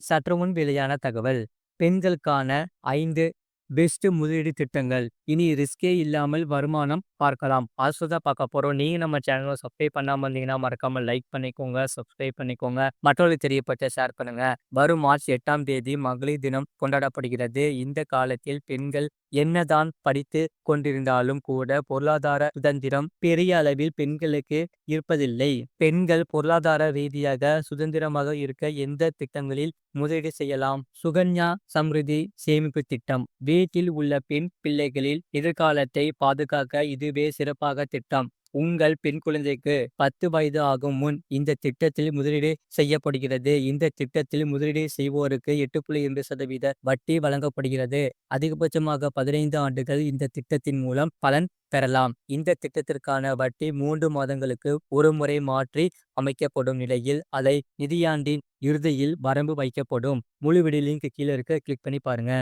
சற்று முன் வெளியான தகவல். பெண்களுக்கான 5 பெஸ்ட் முதலீடு திட்டங்கள். இனி ரிஸ்கே இல்லாமல் வருமானம் பார்க்கலாம். தான் பார்க்க போறோம். நீங்க நம்ம சேனலை சப்ஸ்கிரைப் பண்ணாம இருந்தீங்கன்னா மறக்காம லைக் பண்ணிக்கோங்க, சப்ஸ்கிரைப் பண்ணிக்கோங்க. மற்றவர்களுக்கு தெரியப்பட்ட ஷேர் பண்ணுங்க. வரும் மார்ச் 8ஆம் தேதி மகளிர் தினம் கொண்டாடப்படுகிறது. இந்த காலத்தில் பெண்கள் என்னதான் படித்து கொண்டிருந்தாலும் கூட பொருளாதார சுதந்திரம் பெரிய அளவில் பெண்களுக்கு இருப்பதில்லை. பெண்கள் பொருளாதார ரீதியாக சுதந்திரமாக இருக்க எந்த திட்டங்களில் முதலீடு செய்யலாம்? சுகன்யா சம்ருதி சேமிப்பு திட்டம். வீட்டில் உள்ள பெண் பிள்ளைகளில் எதிர்காலத்தை பாதுகாக்க இதுவே சிறப்பாக திட்டம். உங்கள் பெண் குழந்தைக்கு 10 வயது ஆகும் முன் இந்த திட்டத்தில் முதலீடு செய்யப்படுகிறது. இந்த திட்டத்தில் முதலீடு செய்வோருக்கு 8.2% வட்டி வழங்கப்படுகிறது. அதிகபட்சமாக 15 ஆண்டுகள் இந்த திட்டத்தின் மூலம் பலன் பெறலாம். இந்த திட்டத்திற்கான வட்டி 3 மாதங்களுக்கு ஒரு முறை மாற்றி அமைக்கப்படும் நிலையில் அதை நிதியாண்டின் இறுதியில் வரம்பு வைக்கப்படும். முழு வீடியோ லிங்க் கீழே இருக்க கிளிக் பண்ணி பாருங்க.